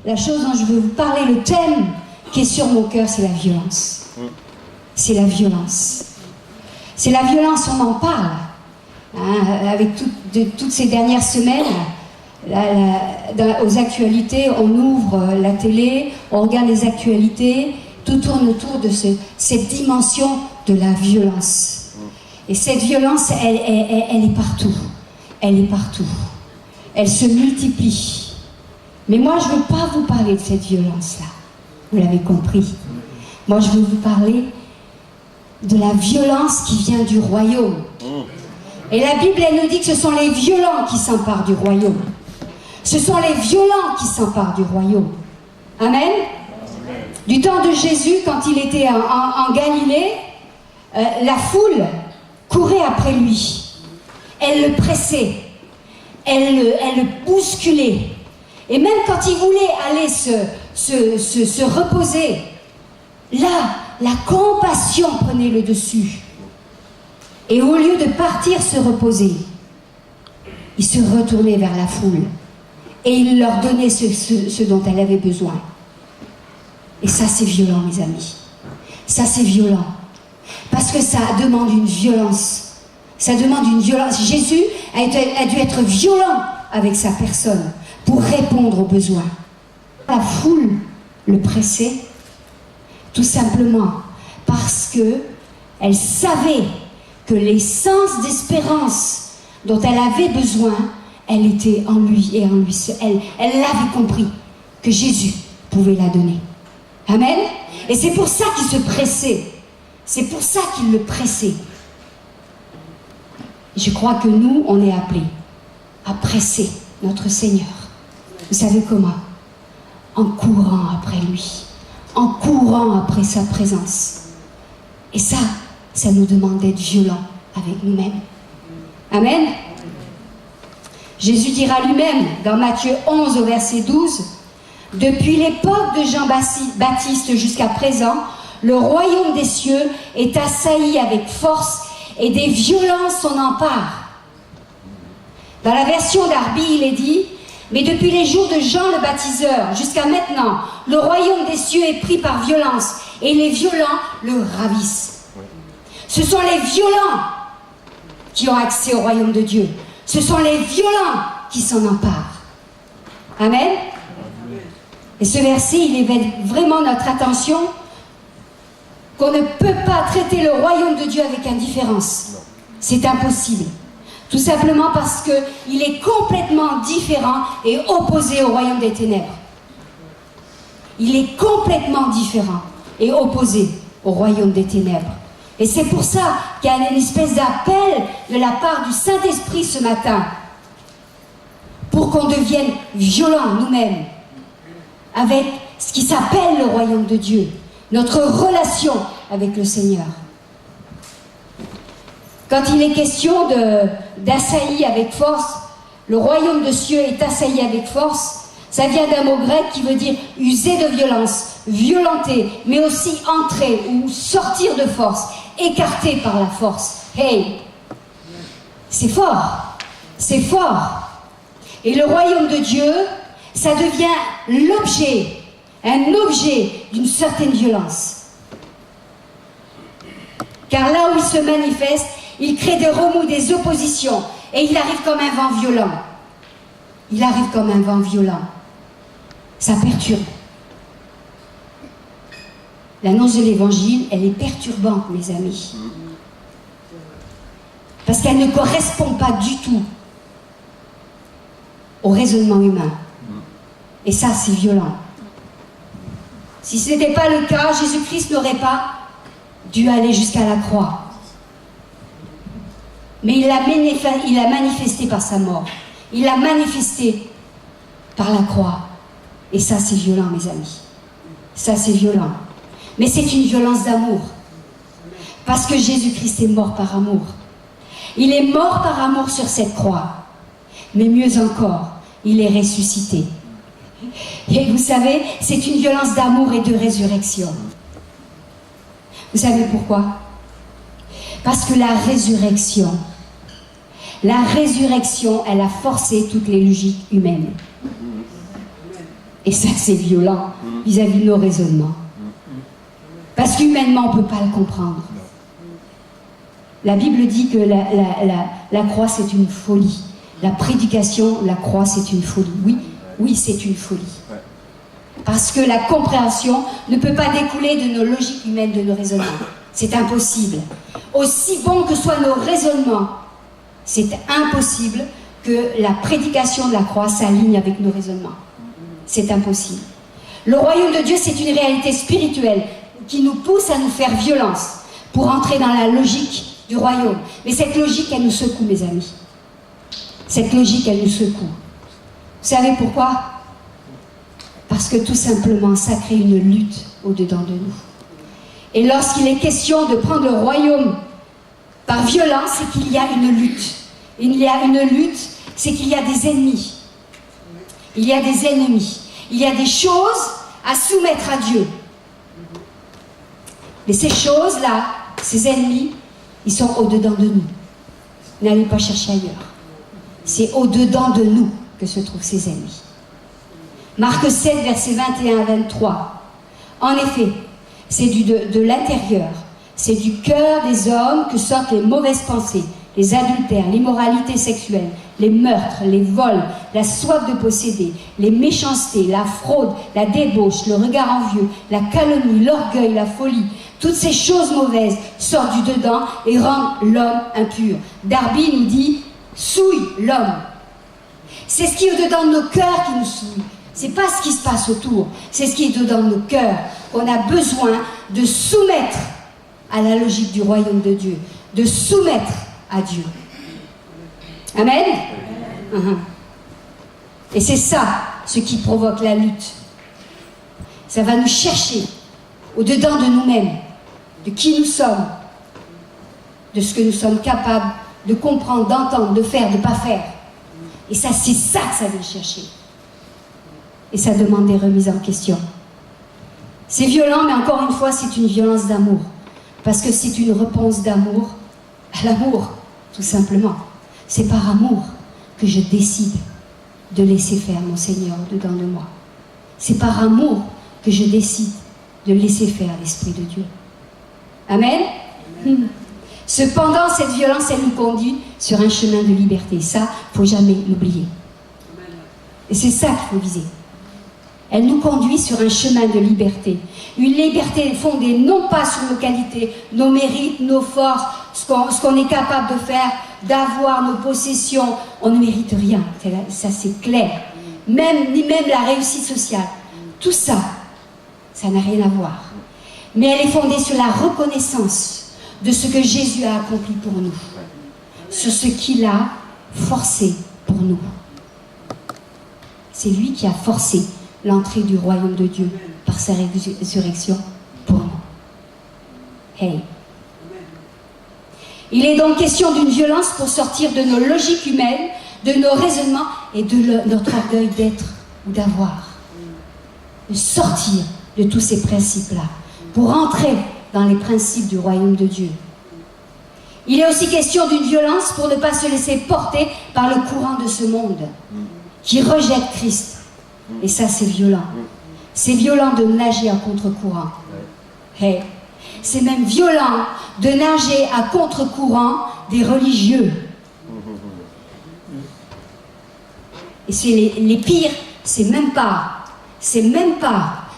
la chose dont je veux vous parler, le thème qui est sur mon cœur, c'est la violence. C'est la violence. C'est la violence, on en parle. Hein, avec toutes ces dernières semaines, aux actualités, on ouvre la télé, on regarde les actualités, tout tourne autour de cette dimension de la violence. Et cette violence, elle est partout. Elle est partout. Elle se multiplie. Mais moi, je ne veux pas vous parler de cette violence-là. Vous l'avez compris. Moi, je veux vous parler de la violence qui vient du royaume. Et la Bible, elle nous dit que ce sont les violents qui s'emparent du royaume. Ce sont les violents qui s'emparent du royaume. Amen. Du temps de Jésus, quand il était en Galilée, la foule courait après lui. Elle le pressait. Elle le bousculait. Et même quand il voulait aller se reposer, là, la compassion prenait le dessus. Et au lieu de partir se reposer, il se retournait vers la foule. Et il leur donnait ce dont elle avait besoin. Et ça, c'est violent, mes amis. Ça, c'est violent. Parce que ça demande une violence. Ça demande une violence. Jésus a dû être violent avec sa personne pour répondre aux besoins. La foule le pressait tout simplement parce qu'elle savait que l'essence d'espérance dont elle avait besoin, elle était en lui et en lui seul. Elle l'avait compris que Jésus pouvait la donner. Amen. Et c'est pour ça qu'il se pressait. C'est pour ça qu'il le pressait. Je crois que nous, on est appelés à presser notre Seigneur. Vous savez comment? En courant après lui. En courant après sa présence. Et ça nous demande d'être violents avec nous-mêmes. Amen. Jésus dira lui-même dans Matthieu 11 au verset 12, « Depuis l'époque de Jean-Baptiste jusqu'à présent, le royaume des cieux est assailli avec force et des violences s'en emparent. » Dans la version d'Arby, il est dit, « Mais depuis les jours de Jean le baptiseur jusqu'à maintenant, le royaume des cieux est pris par violence et les violents le ravissent. » Ce sont les violents qui ont accès au royaume de Dieu. Ce sont les violents qui s'en emparent. Amen. Et ce verset, il éveille vraiment notre attention qu'on ne peut pas traiter le royaume de Dieu avec indifférence. C'est impossible. Tout simplement parce qu'il est complètement différent et opposé au royaume des ténèbres. Il est complètement différent et opposé au royaume des ténèbres. Et c'est pour ça qu'il y a une espèce d'appel de la part du Saint-Esprit ce matin, pour qu'on devienne violents nous-mêmes, avec ce qui s'appelle le royaume de Dieu, notre relation avec le Seigneur. Quand il est question d'assaillir avec force, le royaume de cieux est assailli avec force, ça vient d'un mot grec qui veut dire user de violence, violenter, mais aussi entrer ou sortir de force, écarté par la force. Hey, c'est fort, c'est fort. Et le royaume de Dieu, ça devient l'objet, un objet d'une certaine violence. Car là où il se manifeste, il crée des remous, des oppositions, et il arrive comme un vent violent. Il arrive comme un vent violent. Ça perturbe. L'annonce de l'évangile, elle est perturbante, mes amis. Parce qu'elle ne correspond pas du tout au raisonnement humain. Et ça, c'est violent. Si ce n'était pas le cas, Jésus-Christ n'aurait pas dû aller jusqu'à la croix. Mais il l'a manifesté par sa mort. Il l'a manifesté par la croix. Et ça, c'est violent, mes amis. Ça, c'est violent. Mais c'est une violence d'amour. Parce que Jésus-Christ est mort par amour. Il est mort par amour sur cette croix. Mais mieux encore, il est ressuscité. Et vous savez, c'est une violence d'amour et de résurrection. Vous savez pourquoi? Parce que la résurrection, elle a forcé toutes les logiques humaines. Et ça, c'est violent vis-à-vis de nos raisonnements. Parce qu'humainement, on ne peut pas le comprendre. La Bible dit que la croix, c'est une folie. La prédication, la croix, c'est une folie. Oui, c'est une folie. Parce que la compréhension ne peut pas découler de nos logiques humaines, de nos raisonnements. C'est impossible. Aussi bons que soient nos raisonnements, c'est impossible que la prédication de la croix s'aligne avec nos raisonnements. C'est impossible. Le royaume de Dieu, c'est une réalité spirituelle qui nous pousse à nous faire violence pour entrer dans la logique du royaume. Mais cette logique, elle nous secoue, mes amis. Cette logique, elle nous secoue. Vous savez pourquoi? Parce que tout simplement, ça crée une lutte au-dedans de nous. Et lorsqu'il est question de prendre le royaume par violence, c'est qu'il y a une lutte. Il y a une lutte, c'est qu'il y a des ennemis. Il y a des ennemis. Il y a des choses à soumettre à Dieu. Mais ces choses-là, ces ennemis, ils sont au-dedans de nous. N'allez pas chercher ailleurs. C'est au-dedans de nous que se trouvent ces ennemis. Marc 7, versets 21 à 23. En effet, c'est de l'intérieur, c'est du cœur des hommes que sortent les mauvaises pensées, les adultères, l'immoralité sexuelle, les meurtres, les vols, la soif de posséder, les méchancetés, la fraude, la débauche, le regard envieux, la calomnie, l'orgueil, la folie. Toutes ces choses mauvaises sortent du dedans et rendent l'homme impur. Darby nous dit « souille l'homme ». C'est ce qui est au-dedans de nos cœurs qui nous souille. C'est pas ce qui se passe autour, c'est ce qui est dedans de nos cœurs. On a besoin de soumettre à la logique du royaume de Dieu, de soumettre à Dieu. Amen. Et c'est ça ce qui provoque la lutte. Ça va nous chercher au-dedans de nous-mêmes, de qui nous sommes, de ce que nous sommes capables de comprendre, d'entendre, de faire, de ne pas faire. Et ça, c'est ça que ça vient chercher. Et ça demande des remises en question. C'est violent, mais encore une fois, c'est une violence d'amour. Parce que c'est une réponse d'amour à l'amour, tout simplement. C'est par amour que je décide de laisser faire mon Seigneur au-dedans de moi. C'est par amour que je décide de laisser faire l'Esprit de Dieu. Amen. Cependant, cette violence, elle nous conduit sur un chemin de liberté. Ça, il ne faut jamais l'oublier. Et c'est ça qu'il faut viser. Elle nous conduit sur un chemin de liberté. Une liberté fondée non pas sur nos qualités, nos mérites, nos forces, ce qu'on est capable de faire, d'avoir nos possessions. On ne mérite rien, ça c'est clair. Ni même la réussite sociale. Tout ça, ça n'a rien à voir. Mais elle est fondée sur la reconnaissance de ce que Jésus a accompli pour nous. Sur ce qu'il a forcé pour nous. C'est lui qui a forcé l'entrée du royaume de Dieu par sa résurrection pour nous. Hey. Il est donc question d'une violence pour sortir de nos logiques humaines, de nos raisonnements et de notre orgueil d'être ou d'avoir. De sortir de tous ces principes-là pour entrer dans les principes du royaume de Dieu. Il est aussi question d'une violence pour ne pas se laisser porter par le courant de ce monde qui rejette Christ. Et ça, c'est violent. C'est violent de nager à contre-courant. Hey. C'est même violent de nager à contre-courant des religieux. Et c'est les pires, c'est même pas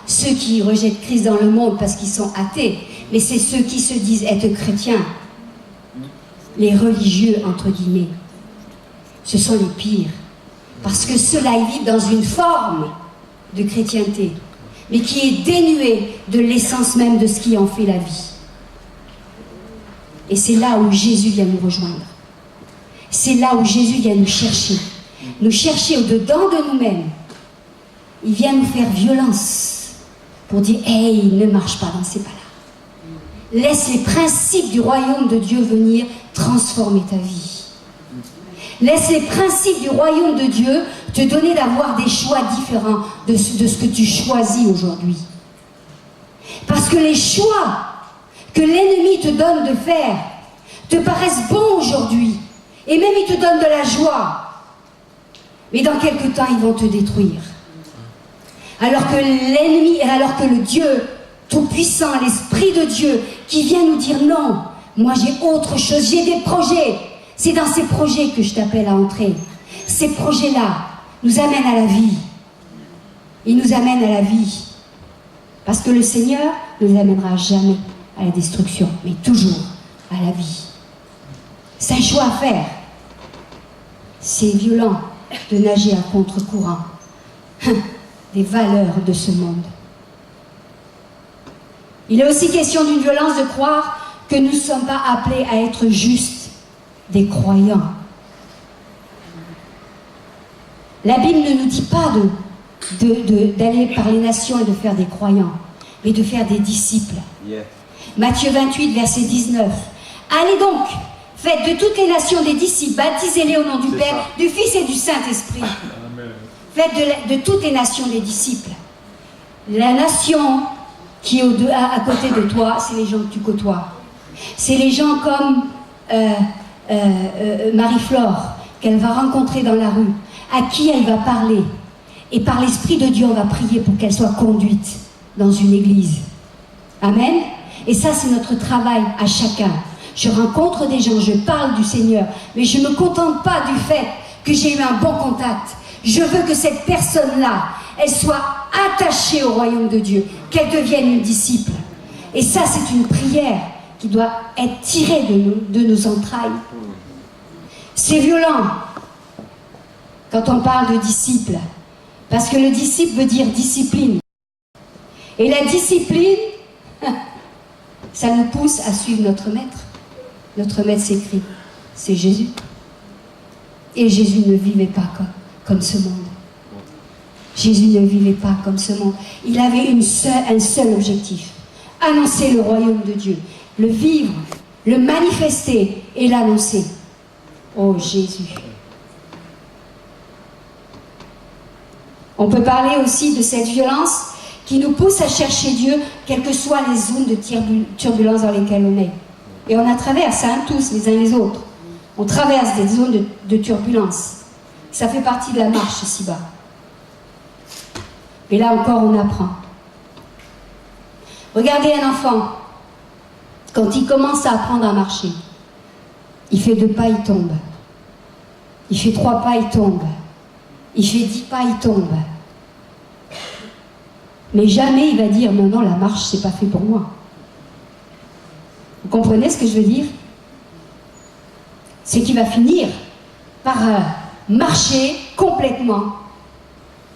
ceux qui rejettent Christ dans le monde parce qu'ils sont athées, mais c'est ceux qui se disent être chrétiens. Les religieux, entre guillemets. Ce sont les pires. Parce que ceux-là, ils vivent dans une forme de chrétienté, mais qui est dénuée de l'essence même de ce qui en fait la vie. Et c'est là où Jésus vient nous rejoindre. C'est là où Jésus vient nous chercher au-dedans de nous-mêmes. Il vient nous faire violence pour dire « Hey, ne marche pas dans ces pas-là. Laisse les principes du royaume de Dieu venir transformer ta vie. Laisse les principes du royaume de Dieu te donner d'avoir des choix différents de ce que tu choisis aujourd'hui. Parce que les choix que l'ennemi te donne de faire te paraissent bons aujourd'hui. Et même il te donne de la joie. Mais dans quelque temps, ils vont te détruire. Alors que l'ennemi, alors que le Dieu Tout-Puissant, l'Esprit de Dieu, qui vient nous dire non, moi j'ai autre chose, j'ai des projets. C'est dans ces projets que je t'appelle à entrer. Ces projets-là nous amènent à la vie. Ils nous amènent à la vie. Parce que le Seigneur ne nous amènera jamais à la destruction, mais toujours à la vie. C'est un choix à faire. C'est violent de nager à contre-courant des valeurs de ce monde. Il est aussi question d'une violence de croire que nous ne sommes pas appelés à être juste des croyants. La Bible ne nous dit pas d'aller par les nations et de faire des croyants, mais de faire des disciples. Yeah. Matthieu 28, verset 19. Allez donc, faites de toutes les nations des disciples, baptisez-les au nom du Père, du Fils et du Saint-Esprit. Faites de toutes les nations des disciples. La nation qui est à côté de toi, c'est les gens que tu côtoies. C'est les gens comme Marie-Flore, qu'elle va rencontrer dans la rue, à qui elle va parler. Et par l'Esprit de Dieu, on va prier pour qu'elle soit conduite dans une église. Amen. Et ça, c'est notre travail à chacun. Je rencontre des gens, je parle du Seigneur, mais je ne me contente pas du fait que j'ai eu un bon contact. Je veux que cette personne-là, elle soit attachée au royaume de Dieu, qu'elle devienne une disciple. Et ça, c'est une prière qui doit être tirée de nos entrailles. C'est violent quand on parle de disciple, parce que le disciple veut dire discipline. Et la discipline, ça nous pousse à suivre notre maître. Notre maître, c'est Christ, c'est Jésus. Et Jésus ne vivait pas comme ce monde. Jésus ne vivait pas comme ce monde. Il avait un seul objectif. Annoncer le royaume de Dieu. Le vivre, le manifester et l'annoncer. Oh Jésus. On peut parler aussi de cette violence qui nous pousse à chercher Dieu, quelles que soient les zones de turbulence dans lesquelles on est. Et on la traverse, tous, les uns les autres. On traverse des zones de turbulence. Ça fait partie de la marche ici-bas. Et là encore, on apprend. Regardez un enfant. Quand il commence à apprendre à marcher, il fait 2 pas, il tombe. Il fait 3 pas, il tombe. Il fait 10 pas, il tombe. Mais jamais il va dire, non, la marche, c'est pas fait pour moi. Vous comprenez ce que je veux dire? C'est qu'il va finir par marcher complètement,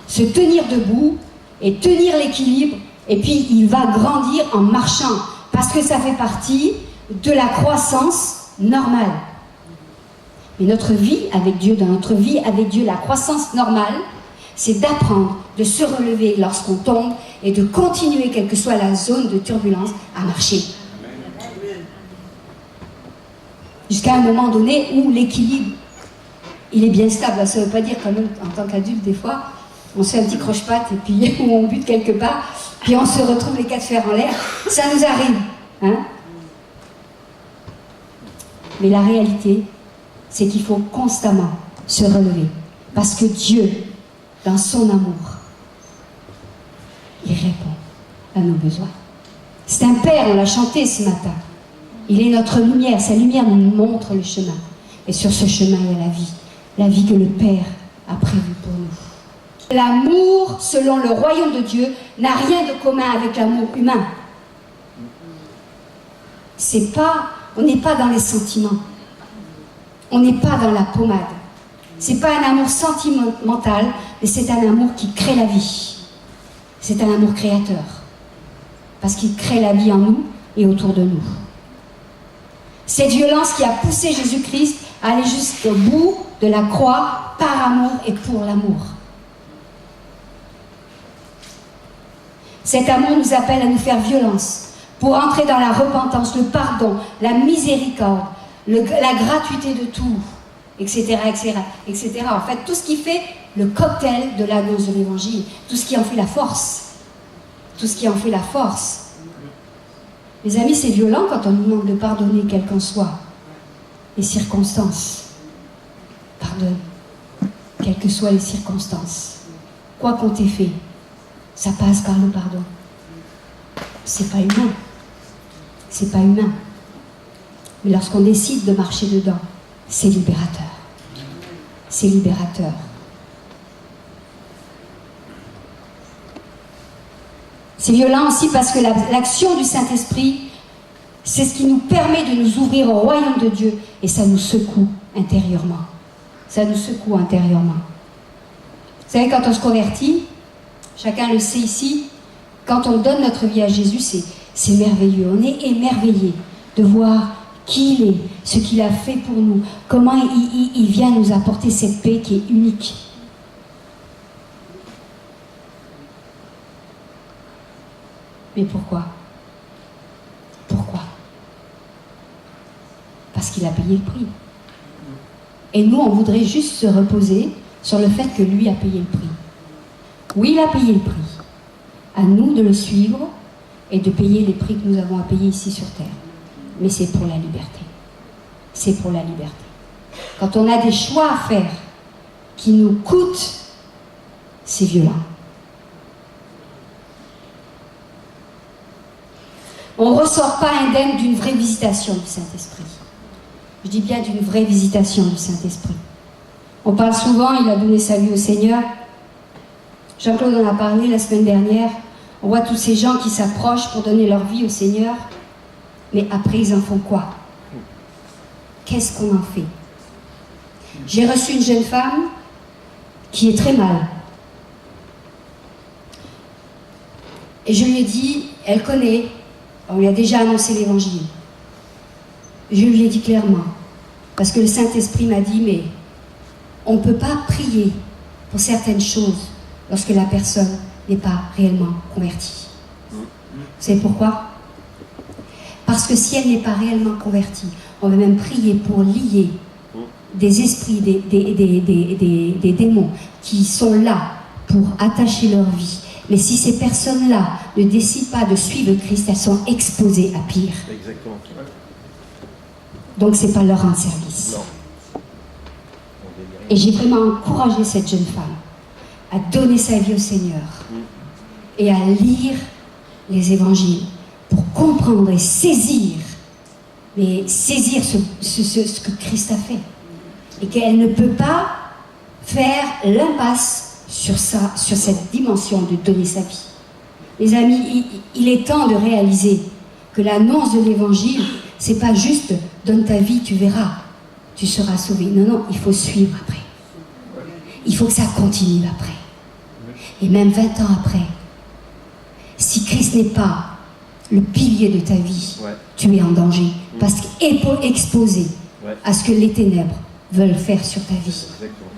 se tenir debout et tenir l'équilibre, et puis il va grandir en marchant, parce que ça fait partie de la croissance normale. Mais notre vie avec Dieu, dans notre vie avec Dieu, la croissance normale, c'est d'apprendre, de se relever lorsqu'on tombe et de continuer, quelle que soit la zone de turbulence, à marcher. Jusqu'à un moment donné où l'équilibre, il est bien stable. Ça ne veut pas dire quand même, en tant qu'adulte, des fois, on se fait un petit croche-patte et puis on bute quelque part, puis on se retrouve les 4 fers en l'air. Ça nous arrive. Hein? Mais la réalité, c'est qu'il faut constamment se relever. Parce que Dieu, dans son amour, il répond à nos besoins. C'est un Père, on l'a chanté ce matin. Il est notre lumière, sa lumière nous montre le chemin. Et sur ce chemin, il y a la vie que le Père a prévue pour nous. L'amour, selon le royaume de Dieu, n'a rien de commun avec l'amour humain. On n'est pas dans les sentiments. On n'est pas dans la pommade. C'est pas un amour sentimental, mais c'est un amour qui crée la vie. C'est un amour créateur. Parce qu'il crée la vie en nous et autour de nous. Cette violence qui a poussé Jésus-Christ à aller jusqu'au bout de la croix par amour et pour l'amour. Cet amour nous appelle à nous faire violence pour entrer dans la repentance, le pardon, la miséricorde, la gratuité de tout, etc., etc., etc. En fait, tout ce qui fait le cocktail de l'annonce de l'Évangile, tout ce qui en fait la force. Tout ce qui en fait la force. Mes amis, c'est violent quand on nous demande de pardonner quelles qu'en soient les circonstances. Pardonne, quelles que soient les circonstances. Quoi qu'on t'ait fait, ça passe par le pardon. C'est pas humain. C'est pas humain. Mais lorsqu'on décide de marcher dedans, c'est libérateur. C'est libérateur. C'est violent aussi parce que l'action du Saint-Esprit, c'est ce qui nous permet de nous ouvrir au royaume de Dieu et ça nous secoue intérieurement. Ça nous secoue intérieurement. Vous savez, quand on se convertit, chacun le sait ici, quand on donne notre vie à Jésus, c'est merveilleux. On est émerveillé de voir qui il est, ce qu'il a fait pour nous, comment il vient nous apporter cette paix qui est unique. Mais pourquoi? Pourquoi? Parce qu'il a payé le prix. Et nous, on voudrait juste se reposer sur le fait que lui a payé le prix. Oui, il a payé le prix. À nous de le suivre et de payer les prix que nous avons à payer ici sur terre. Mais c'est pour la liberté. C'est pour la liberté. Quand on a des choix à faire qui nous coûtent, c'est violent. On ne ressort pas indemne d'une vraie visitation du Saint-Esprit. Je dis bien d'une vraie visitation du Saint-Esprit. On parle souvent, il a donné sa vie au Seigneur. Jean-Claude en a parlé la semaine dernière. On voit tous ces gens qui s'approchent pour donner leur vie au Seigneur. Mais après, ils en font quoi? Qu'est-ce qu'on en fait? J'ai reçu une jeune femme qui est très mal. Et je lui ai dit, elle connaît, on lui a déjà annoncé l'évangile. Je lui ai dit clairement, parce que le Saint-Esprit m'a dit, mais on ne peut pas prier pour certaines choses lorsque la personne n'est pas réellement convertie. Vous savez pourquoi? Parce que si elle n'est pas réellement convertie, on va même prier pour lier des esprits, des démons qui sont là pour attacher leur vie. Mais si ces personnes-là ne décident pas de suivre Christ, elles sont exposées à pire. Exactement. Donc c'est pas leur rendre service. Non. Et j'ai vraiment encouragé cette jeune femme à donner sa vie au Seigneur et à lire les évangiles pour comprendre et saisir, mais saisir ce que Christ a fait. Et qu'elle ne peut pas faire l'impasse sur cette dimension de donner sa vie. Les amis, il est temps de réaliser que l'annonce de l'évangile, c'est pas juste « donne ta vie, tu verras, tu seras sauvé ». Non, non, il faut suivre après. Il faut que ça continue après. Et même 20 ans après, si Christ n'est pas le pilier de ta vie, tu es en danger. Parce qu'exposé à ce que les ténèbres veulent faire sur ta vie. Exactement.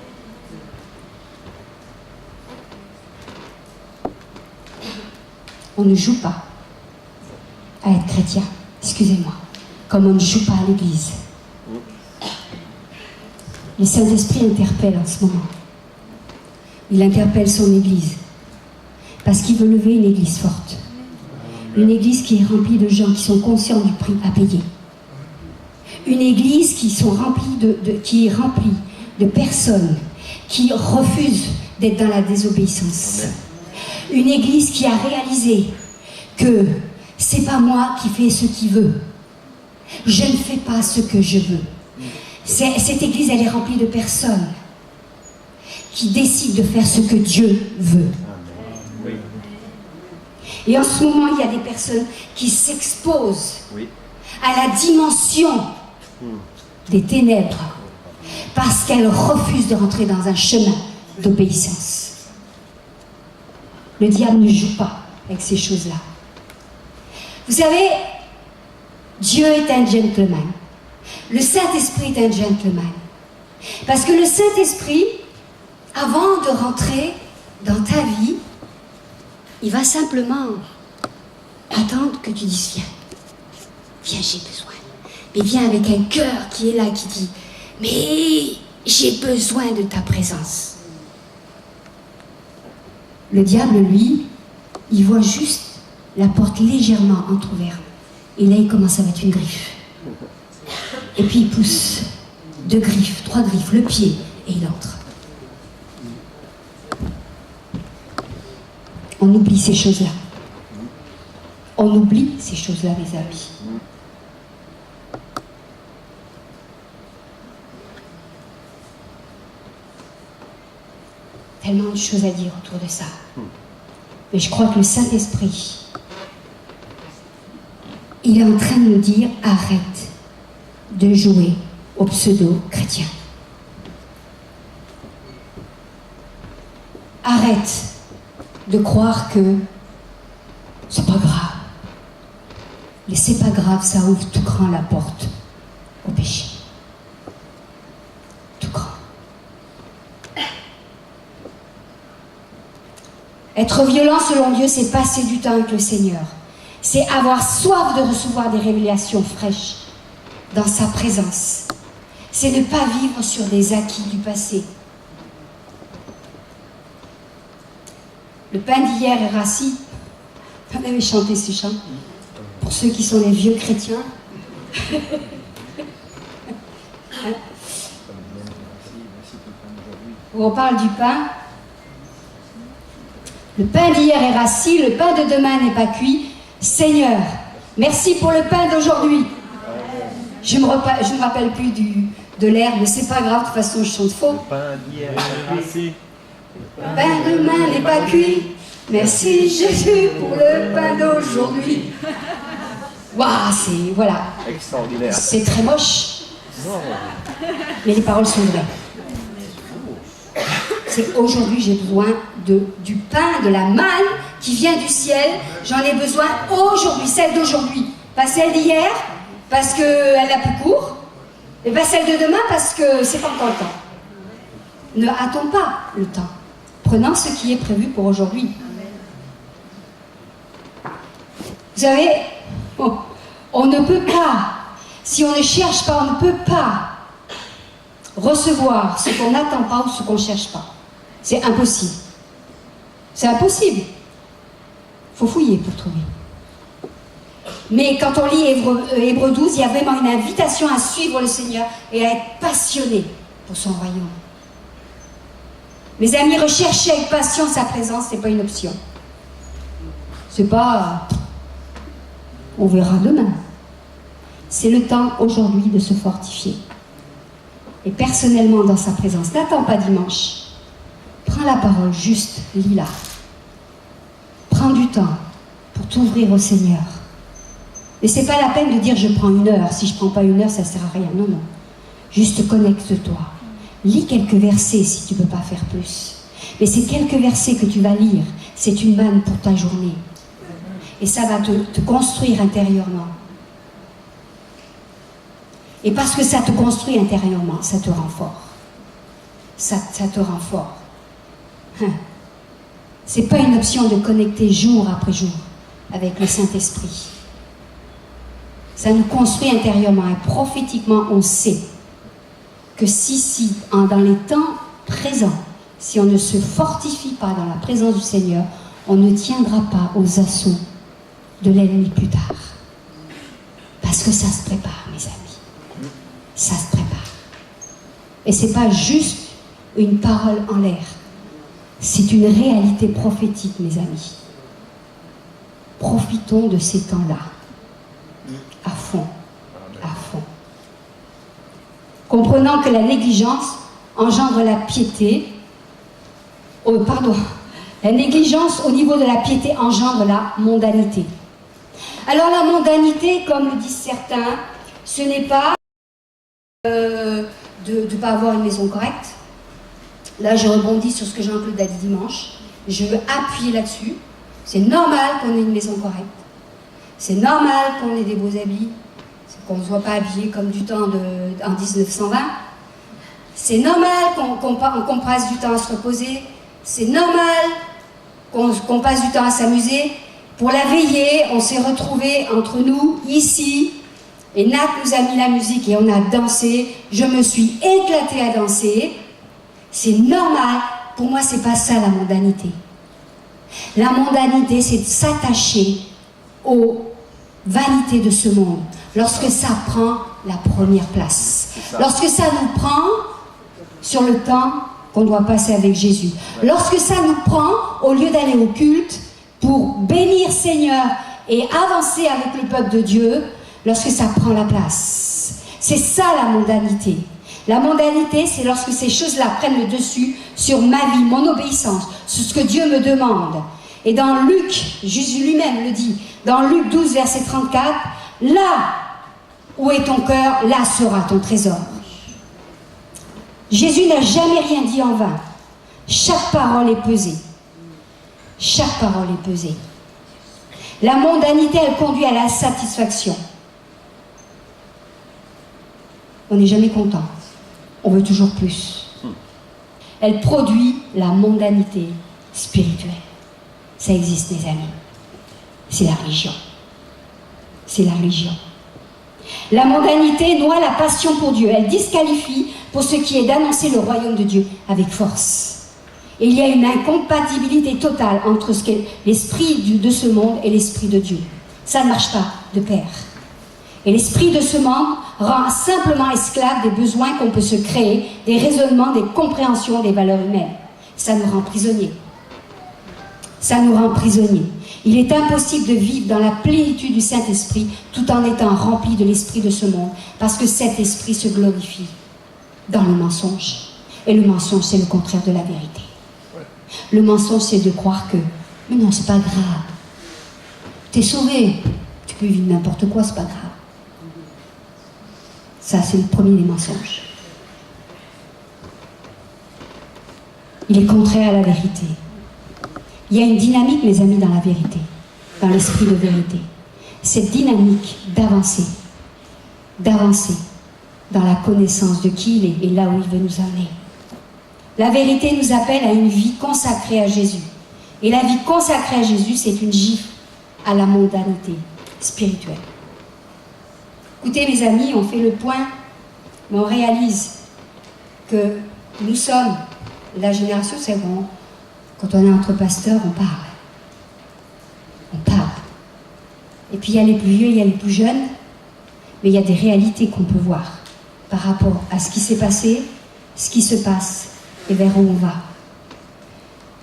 On ne joue pas à être chrétien, excusez-moi, comme on ne joue pas à l'église. Le Saint-Esprit interpelle en ce moment. Il interpelle son église parce qu'il veut lever une église forte. Une église qui est remplie de gens qui sont conscients du prix à payer. Une église qui est remplie de personnes qui refusent d'être dans la désobéissance. Amen. Une église qui a réalisé que c'est pas moi qui fais ce qu'il veut. Je ne fais pas ce que je veux. Cette église, elle est remplie de personnes qui décident de faire ce que Dieu veut. Oui. Et en ce moment, il y a des personnes qui s'exposent à la dimension des ténèbres parce qu'elles refusent de rentrer dans un chemin d'obéissance. Le diable ne joue pas avec ces choses-là. Vous savez, Dieu est un gentleman. Le Saint-Esprit est un gentleman. Parce que le Saint-Esprit, avant de rentrer dans ta vie, il va simplement attendre que tu dises viens. Viens, j'ai besoin. Mais viens avec un cœur qui est là, qui dit mais j'ai besoin de ta présence. Le diable, lui, il voit juste la porte légèrement entrouverte. Et là, il commence à mettre une griffe. Et puis il pousse 2 griffes, 3 griffes, le pied, et il entre. On oublie ces choses-là. On oublie ces choses-là, mes amis. Tellement de choses à dire autour de ça. Mais je crois que le Saint-Esprit, il est en train de nous dire, arrête de jouer au pseudo-chrétien. Arrête de croire que c'est pas grave. Mais c'est pas grave, ça ouvre tout grand la porte au péché. Tout grand. Être violent selon Dieu, c'est passer du temps avec le Seigneur. C'est avoir soif de recevoir des révélations fraîches dans sa présence. C'est ne pas vivre sur des acquis du passé. Le pain d'hier est rassis. On avait chanté ce chant. Pour ceux qui sont les vieux chrétiens. Où on parle du pain. Le pain d'hier est rassis, le pain de demain n'est pas cuit. Seigneur, merci pour le pain d'aujourd'hui. Je ne me rappelle plus de l'air, mais c'est pas grave, de toute façon je chante faux. Le pain d'hier est rassis. Le pain de demain n'est pas cuit. Merci Jésus pour le pain d'aujourd'hui. Waouh, c'est, voilà. Extraordinaire. C'est très moche. Non. Mais les paroles sont vraies. C'est aujourd'hui j'ai besoin du pain, de la manne qui vient du ciel. J'en ai besoin aujourd'hui, celle d'aujourd'hui. Pas celle d'hier, parce qu'elle a plus court. Et pas celle de demain, parce que c'est pas encore le temps. Ne hâtons pas le temps. Prenons ce qui est prévu pour aujourd'hui. Vous savez, on ne peut pas, si on ne cherche pas, on ne peut pas recevoir ce qu'on n'attend pas ou ce qu'on ne cherche pas. C'est impossible. C'est impossible. Il faut fouiller pour trouver. Mais quand on lit Hébreux 12, il y a vraiment une invitation à suivre le Seigneur et à être passionné pour son royaume. Mes amis, rechercher avec passion sa présence, ce n'est pas une option. C'est pas... on verra demain. C'est le temps aujourd'hui de se fortifier. Et personnellement dans sa présence, n'attends pas dimanche. Prends la parole juste, lis-la. Prends du temps pour t'ouvrir au Seigneur. Mais c'est pas la peine de dire je prends 1 heure. Si je prends pas 1 heure, ça sert à rien. Non, non. Juste connecte-toi. Lis quelques versets si tu peux pas faire plus. Mais ces quelques versets que tu vas lire, c'est une manne pour ta journée. Et ça va te construire intérieurement. Et parce que ça te construit intérieurement, ça te rend fort. Ça te rend fort. C'est pas une option de connecter jour après jour avec le Saint-Esprit. Ça nous construit intérieurement et prophétiquement, on sait que dans les temps présents, si on ne se fortifie pas dans la présence du Seigneur, on ne tiendra pas aux assauts de l'ennemi plus tard. Parce que ça se prépare, mes amis. Ça se prépare. Et c'est pas juste une parole en l'air. C'est une réalité prophétique, mes amis. Profitons de ces temps-là. À fond. À fond. Comprenant que la négligence engendre la piété. La négligence au niveau de la piété engendre la mondanité. Alors la mondanité, comme le disent certains, ce n'est pas de ne pas avoir une maison correcte. Là, je rebondis sur ce que Jean-Claude a dit dimanche. Je veux appuyer là-dessus. C'est normal qu'on ait une maison correcte. C'est normal qu'on ait des beaux habits. Qu'on ne soit pas habillé comme du temps en 1920. C'est normal qu'on passe du temps à se reposer. C'est normal qu'on passe du temps à s'amuser. Pour la veillée, on s'est retrouvés entre nous, ici. Et Nat nous a mis la musique et on a dansé. Je me suis éclatée à danser. C'est normal. Pour moi, c'est pas ça la mondanité. La mondanité, c'est de s'attacher aux vanités de ce monde. Lorsque ça prend la première place. Lorsque ça nous prend sur le temps qu'on doit passer avec Jésus. Lorsque ça nous prend, au lieu d'aller au culte, pour bénir Seigneur et avancer avec le peuple de Dieu lorsque ça prend la place. C'est ça la mondanité. La mondanité, c'est lorsque ces choses-là prennent le dessus sur ma vie, mon obéissance, sur ce que Dieu me demande. Et dans Luc, Jésus lui-même le dit, dans Luc 12, verset 34, là où est ton cœur, là sera ton trésor. Jésus n'a jamais rien dit en vain. Chaque parole est pesée. Chaque parole est pesée. La mondanité, elle conduit à la satisfaction. On n'est jamais content. On veut toujours plus. Elle produit la mondanité spirituelle. Ça existe, les amis. C'est la religion. C'est la religion. La mondanité noie la passion pour Dieu. Elle disqualifie pour ce qui est d'annoncer le royaume de Dieu avec force. Et il y a une incompatibilité totale entre ce qu'est l'esprit de ce monde et l'esprit de Dieu. Ça ne marche pas de pair. Et l'esprit de ce monde rend simplement esclave des besoins qu'on peut se créer, des raisonnements, des compréhensions des valeurs humaines. Ça nous rend prisonniers. Ça nous rend prisonniers. Il est impossible de vivre dans la plénitude du Saint-Esprit tout en étant rempli de l'esprit de ce monde, parce que cet esprit se glorifie dans le mensonge. Et le mensonge, c'est le contraire de la vérité. Le mensonge, c'est de croire que mais non, c'est pas grave. T'es sauvé. Tu peux vivre n'importe quoi, c'est pas grave. Ça, c'est le premier des mensonges. Il est contraire à la vérité. Il y a une dynamique, mes amis, dans la vérité, dans l'esprit de vérité. Cette dynamique d'avancer dans la connaissance de qui il est et là où il veut nous amener. La vérité nous appelle à une vie consacrée à Jésus. Et la vie consacrée à Jésus, c'est une gifle à la mondanité spirituelle. Écoutez, mes amis, on fait le point, mais on réalise que nous sommes la génération, c'est bon, quand on est entre pasteurs, on parle. On parle. Et puis il y a les plus vieux, il y a les plus jeunes, mais il y a des réalités qu'on peut voir par rapport à ce qui s'est passé, ce qui se passe et vers où on va.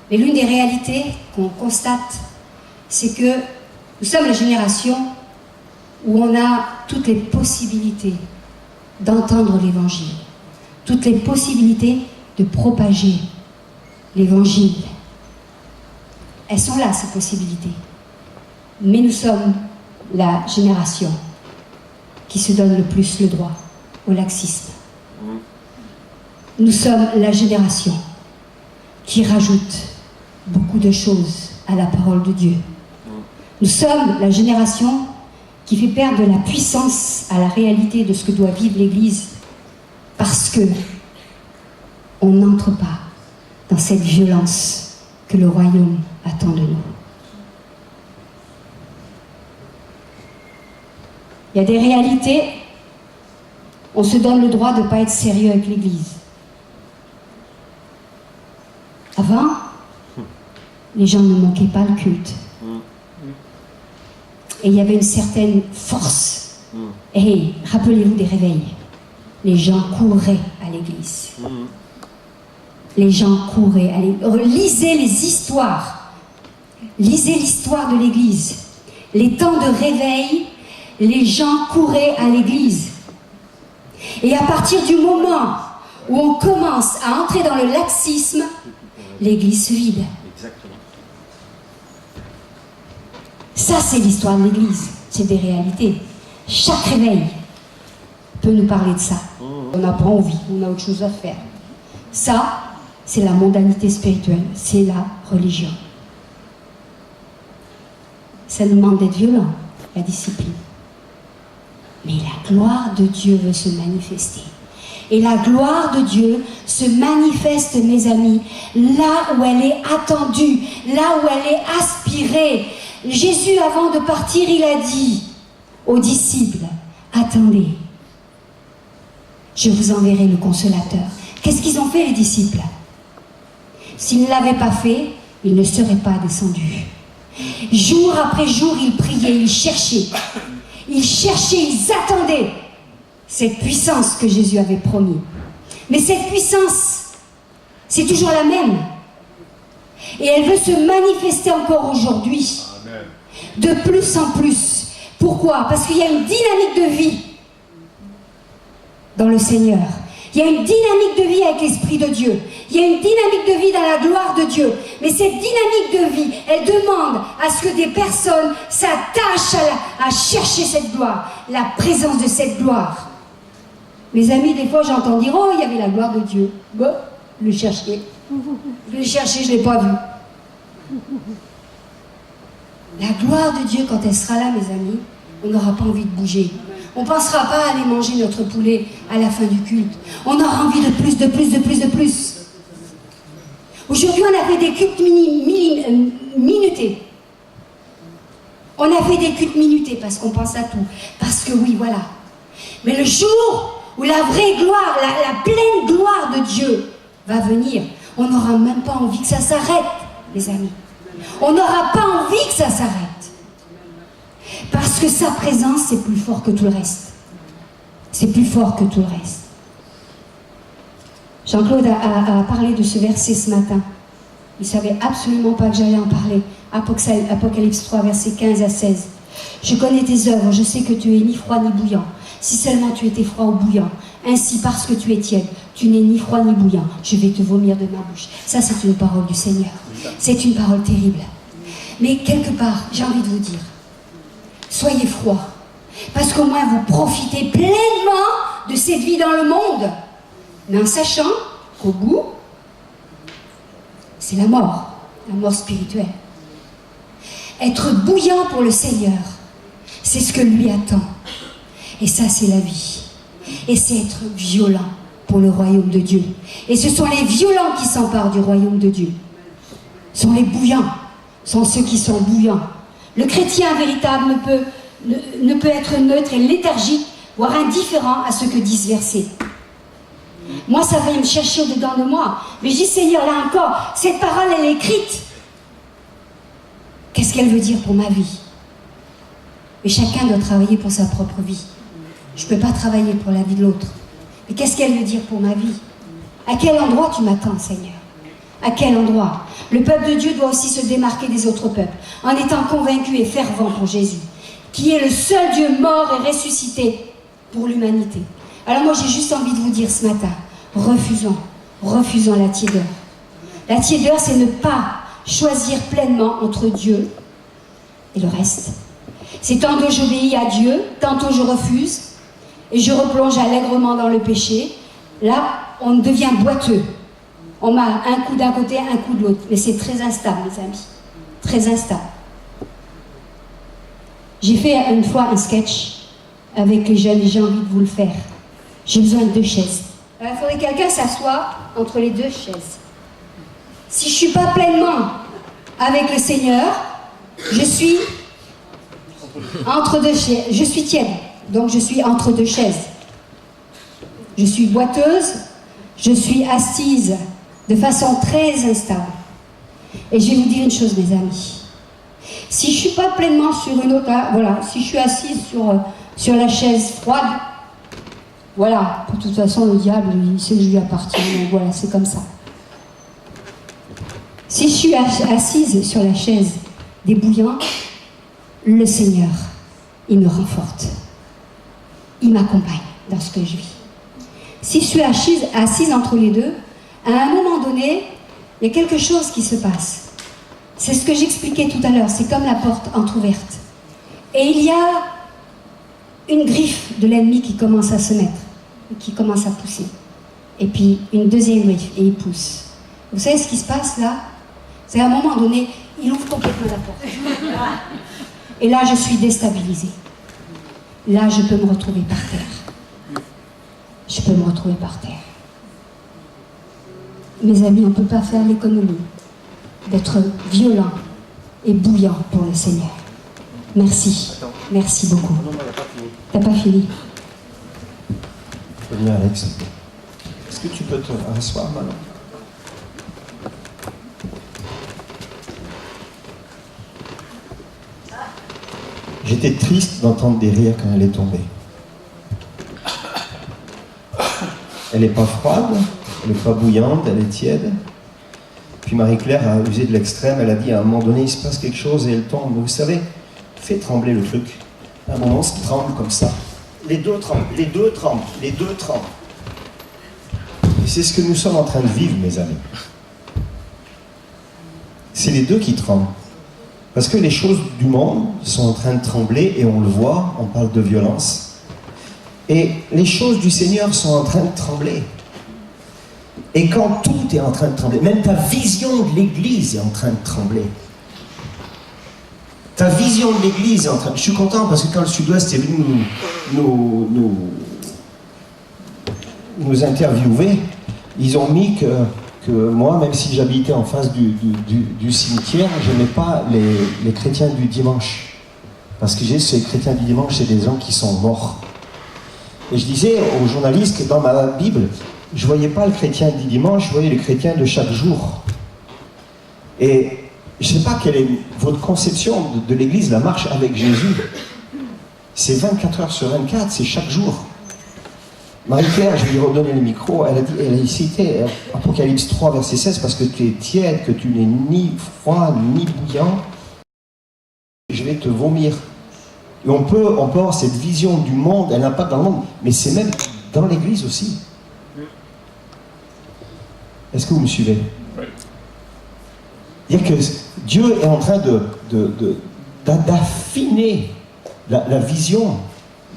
Mais l'une des réalités qu'on constate, c'est que nous sommes la génération où on a toutes les possibilités d'entendre l'Évangile, toutes les possibilités de propager l'Évangile. Elles sont là, ces possibilités. Mais nous sommes la génération qui se donne le plus le droit au laxisme. Nous sommes la génération qui rajoute beaucoup de choses à la parole de Dieu. Nous sommes la génération qui fait perdre de la puissance à la réalité de ce que doit vivre l'Église parce que on n'entre pas dans cette violence que le royaume attend de nous. Il y a des réalités, on se donne le droit de ne pas être sérieux avec l'Église. Avant, les gens ne manquaient pas le culte. Et il y avait une certaine force. Et rappelez-vous des réveils. Les gens couraient à l'église. Les gens couraient à l'église. Lisez les histoires. Lisez l'histoire de l'église. Les temps de réveil, les gens couraient à l'église. Et à partir du moment où on commence à entrer dans le laxisme, l'église se vide. Ça, c'est l'histoire de l'Église. C'est des réalités. Chaque réveil peut nous parler de ça. On n'a pas envie, on a autre chose à faire. Ça, c'est la mondanité spirituelle. C'est la religion. Ça nous demande d'être violent, la discipline. Mais la gloire de Dieu veut se manifester. Et la gloire de Dieu se manifeste, mes amis, là où elle est attendue, là où elle est aspirée. Jésus, avant de partir, il a dit aux disciples, attendez, je vous enverrai le consolateur. Qu'est-ce qu'ils ont fait, les disciples? S'ils ne l'avaient pas fait, ils ne seraient pas descendus. Jour après jour, ils priaient, ils cherchaient, ils attendaient cette puissance que Jésus avait promis. Mais cette puissance, c'est toujours la même. Et elle veut se manifester encore aujourd'hui. De plus en plus. Pourquoi? Parce qu'il y a une dynamique de vie dans le Seigneur. Il y a une dynamique de vie avec l'Esprit de Dieu. Il y a une dynamique de vie dans la gloire de Dieu. Mais cette dynamique de vie, elle demande à ce que des personnes s'attachent à chercher cette gloire, la présence de cette gloire. Mes amis, des fois j'entends dire, oh, il y avait la gloire de Dieu. Bon, le chercher. Je l'ai cherché, je ne l'ai pas vu. La gloire de Dieu, quand elle sera là, mes amis, on n'aura pas envie de bouger. On ne pensera pas à aller manger notre poulet à la fin du culte. On aura envie de plus, de plus, de plus, de plus. Aujourd'hui, on a fait des cultes minutés. On a fait des cultes minutés parce qu'on pense à tout. Parce que oui, voilà. Mais le jour où la vraie gloire, la pleine gloire de Dieu va venir, on n'aura même pas envie que ça s'arrête, les amis. On n'aura pas envie que ça s'arrête. Parce que sa présence, c'est plus fort que tout le reste. C'est plus fort que tout le reste. Jean-Claude a parlé de ce verset ce matin. Il ne savait absolument pas que j'allais en parler. Apocalypse 3, versets 15 à 16. Je connais tes œuvres, je sais que tu es ni froid ni bouillant. Si seulement tu étais froid ou bouillant. Ainsi, parce que tu es tiède, tu n'es ni froid ni bouillant. Je vais te vomir de ma bouche. Ça, c'est une parole du Seigneur. C'est une parole terrible. Mais quelque part, j'ai envie de vous dire, soyez froid. Parce qu'au moins, vous profitez pleinement de cette vie dans le monde. Mais en sachant qu'au bout, c'est la mort spirituelle. Être bouillant pour le Seigneur, c'est ce que lui attend. Et ça, c'est la vie. Et c'est être violent pour le royaume de Dieu. Et ce sont les violents qui s'emparent du royaume de Dieu. Ce sont les bouillants, ce sont ceux qui sont bouillants. Le chrétien véritable ne peut être neutre et léthargique, voire indifférent à ce que dit ce verset. Moi, ça vient me chercher au-dedans de moi. Mais je dis, Seigneur, là encore, cette parole, elle est écrite. Qu'est-ce qu'elle veut dire pour ma vie? Mais chacun doit travailler pour sa propre vie. Je ne peux pas travailler pour la vie de l'autre. Mais qu'est-ce qu'elle veut dire pour ma vie? À quel endroit tu m'attends, Seigneur? À quel endroit? Le peuple de Dieu doit aussi se démarquer des autres peuples, en étant convaincu et fervent pour Jésus, qui est le seul Dieu mort et ressuscité pour l'humanité. Alors moi, j'ai juste envie de vous dire ce matin, refusons la tiédeur. La tiédeur, c'est ne pas choisir pleinement entre Dieu et le reste. C'est tantôt j'obéis à Dieu, tantôt je refuse, et je replonge allègrement dans le péché. Là, on devient boiteux. On met un coup d'un côté, un coup de l'autre. Mais c'est très instable, mes amis. Très instable. J'ai fait une fois un sketch avec les jeunes et j'ai envie de vous le faire. J'ai besoin de 2 chaises. Alors, il faudrait que quelqu'un s'assoie entre les 2 chaises. Si je ne suis pas pleinement avec le Seigneur, je suis entre 2 chaises. Je suis tiède, donc je suis entre 2 chaises. Je suis boiteuse, je suis assise de façon très instable. Et je vais vous dire une chose, mes amis. Si je ne suis pas pleinement sur une autre, voilà, si je suis assise sur la chaise froide, voilà, de toute façon, le diable, il sait que je lui appartiens, donc voilà, c'est comme ça. Si je suis assise sur la chaise des bouillants, le Seigneur, il me renforce. Il m'accompagne dans ce que je vis. Si je suis assise entre les deux, à un moment donné, il y a quelque chose qui se passe. C'est ce que j'expliquais tout à l'heure, c'est comme la porte entrouverte. Et il y a une griffe de l'ennemi qui commence à se mettre, qui commence à pousser. Et puis une deuxième griffe, et il pousse. Vous savez ce qui se passe là? C'est à un moment donné, il ouvre complètement la porte. Et là, je suis déstabilisée. Là, je peux me retrouver par terre. Je peux me retrouver par terre. Mes amis, on ne peut pas faire l'économie d'être violent et bouillant pour le Seigneur. Merci. Merci beaucoup. T'as pas fini? Bien, Alex. Est-ce que tu peux te rasseoir maintenant? J'étais triste d'entendre des rires quand elle est tombée. Elle n'est pas froide, elle n'est pas bouillante, elle est tiède. Puis Marie-Claire a usé de l'extrême, elle a dit à un moment donné, il se passe quelque chose et elle tombe. Mais vous savez, fait trembler le truc. À un moment, ça tremble comme ça. Les deux tremblent, les deux tremblent, les deux tremblent. Et c'est ce que nous sommes en train de vivre, mes amis. C'est les deux qui tremblent. Parce que les choses du monde sont en train de trembler, et on le voit, on parle de violence. Et les choses du Seigneur sont en train de trembler. Et quand tout est en train de trembler, même ta vision de l'Église est en train de trembler. Ta vision de l'Église est en train de... Je suis content parce que quand le Sud-Ouest est venu nous interviewer, ils ont mis que moi, même si j'habitais en face du cimetière, je n'aimais pas les chrétiens du dimanche. Parce que ces chrétiens du dimanche, c'est des gens qui sont morts. Et je disais aux journalistes que dans ma Bible, je ne voyais pas le chrétien du dimanche, je voyais le chrétien de chaque jour. Et je ne sais pas quelle est votre conception de l'Église, la marche avec Jésus. C'est 24 heures sur 24, c'est chaque jour. Marie-Claire, je vais lui redonner le micro, elle a cité Apocalypse 3, verset 16, parce que tu es tiède, que tu n'es ni froid, ni bouillant, je vais te vomir. Et on peut avoir cette vision du monde, elle n'a pas dans le monde, mais c'est même dans l'Église aussi. Est-ce que vous me suivez? Oui. Il y a que Dieu est en train d'affiner la vision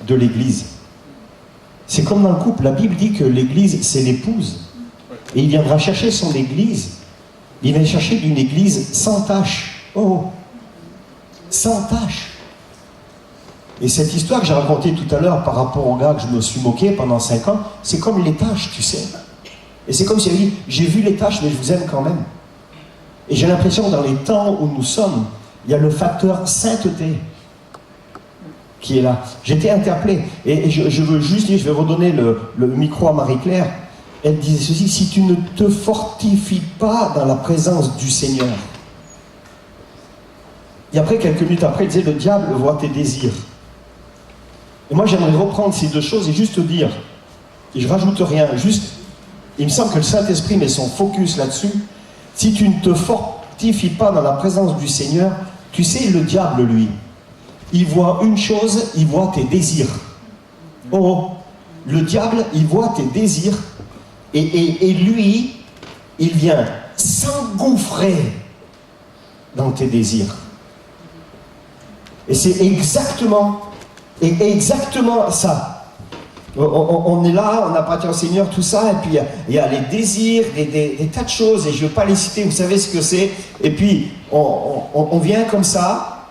de l'Église. C'est comme dans le couple, la Bible dit que l'Église, c'est l'épouse. Et il viendra chercher son Église. Il vient chercher d'une Église sans tache. Oh, sans tache. Et cette histoire que j'ai racontée tout à l'heure par rapport au gars que je me suis moqué pendant 5 ans, c'est comme les taches, tu sais. Et c'est comme si elle dit, j'ai vu les taches, mais je vous aime quand même. Et j'ai l'impression que dans les temps où nous sommes, il y a le facteur sainteté qui est là. J'étais interpellé. Et je veux juste dire, je vais redonner le micro à Marie-Claire. Elle disait ceci, si tu ne te fortifies pas dans la présence du Seigneur. Et après, quelques minutes après, elle disait, le diable voit tes désirs. Et moi, j'aimerais reprendre ces deux choses et juste te dire, et je rajoute rien, juste, il me semble que le Saint-Esprit met son focus là-dessus. Si tu ne te fortifies pas dans la présence du Seigneur, tu sais, le diable, lui, il voit une chose, il voit tes désirs. Oh, le diable, il voit tes désirs, et lui, il vient s'engouffrer dans tes désirs. Et c'est exactement ça. On est là, on appartient au Seigneur, tout ça, et puis il y a les désirs, des tas de choses, et je ne veux pas les citer, vous savez ce que c'est, et puis on vient comme ça,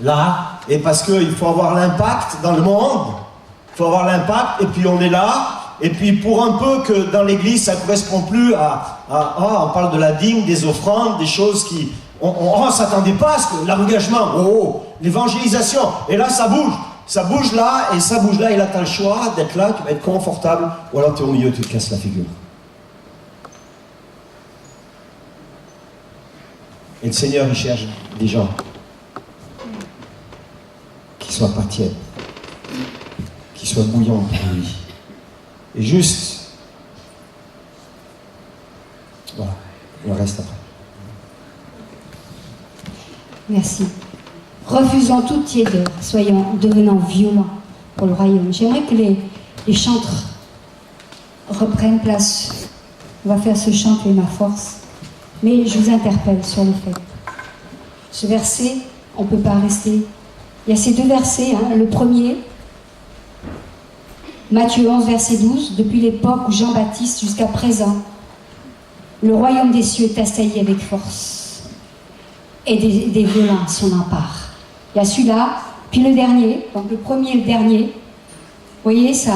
là, et parce qu'il faut avoir l'impact dans le monde, il faut avoir l'impact, et puis on est là, et puis pour un peu que dans l'église ça ne correspond plus on parle de la dîme, des offrandes, des choses qui... On ne s'attendait pas à ce que l'engagement, l'évangélisation, et là ça bouge là, et ça bouge là, et là tu as le choix d'être là, tu vas être confortable, ou alors tu es au milieu, tu te casses la figure. Et le Seigneur, il cherche des gens qui ne soient pas tièdes, qui soient bouillants pour lui. Et juste, voilà, le reste après. Merci. Refusons toute tiédeur, devenant violents pour le royaume. J'aimerais que les chantres reprennent place. On va faire ce chant qui est ma force. Mais je vous interpelle sur le fait. Ce verset, on ne peut pas rester. Il y a ces deux versets. Le premier, Matthieu 11, verset 12. Depuis l'époque où Jean-Baptiste jusqu'à présent, le royaume des cieux est assailli avec force. Et des violents s'en emparent. Il y a celui-là, puis le dernier, donc le premier et le dernier. Vous voyez, ça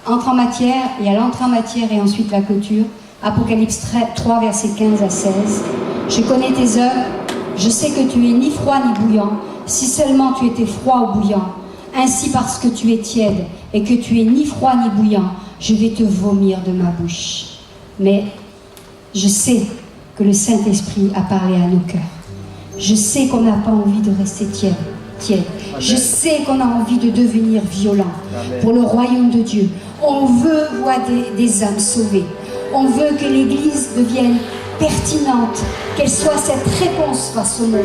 entre en matière, il y a l'entrée en matière et ensuite la clôture. Apocalypse 3, versets 15 à 16. Je connais tes œuvres, je sais que tu es ni froid ni bouillant. Si seulement tu étais froid ou bouillant. Ainsi parce que tu es tiède et que tu es ni froid ni bouillant, je vais te vomir de ma bouche. Mais je sais que le Saint-Esprit a parlé à nos cœurs. Je sais qu'on n'a pas envie de rester tiède. Je sais qu'on a envie de devenir violent pour le royaume de Dieu. On veut voir des âmes sauvées. On veut que l'Église devienne pertinente qu'elle soit cette réponse face au monde.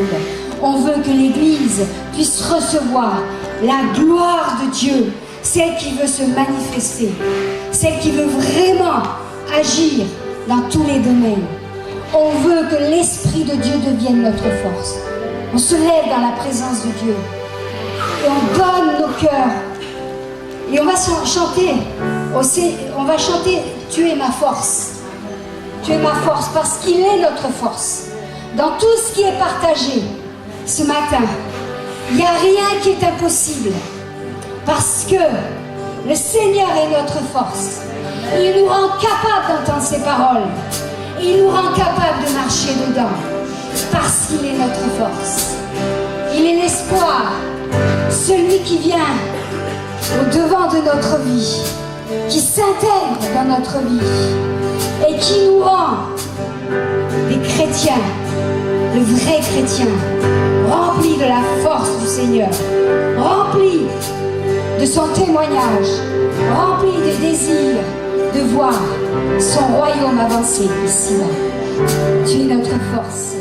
On veut que l'Église puisse recevoir la gloire de Dieu, celle qui veut se manifester, celle qui veut vraiment agir dans tous les domaines. On veut que l'Esprit de Dieu devienne notre force. On se lève dans la présence de Dieu et on donne nos cœurs. Et on va chanter, Tu es ma force. Tu es ma force parce qu'il est notre force. Dans tout ce qui est partagé ce matin, il n'y a rien qui est impossible. Parce que le Seigneur est notre force. Il nous rend capables d'entendre ses paroles. Il nous rend capables de marcher dedans. Parce qu'il est notre force. Il est l'espoir. Celui qui vient au devant de notre vie, qui s'intègre dans notre vie et qui nous rend des chrétiens, de vrais chrétiens, remplis de la force du Seigneur, remplis de son témoignage, remplis de désir de voir son royaume avancer ici-bas. Tu es notre force.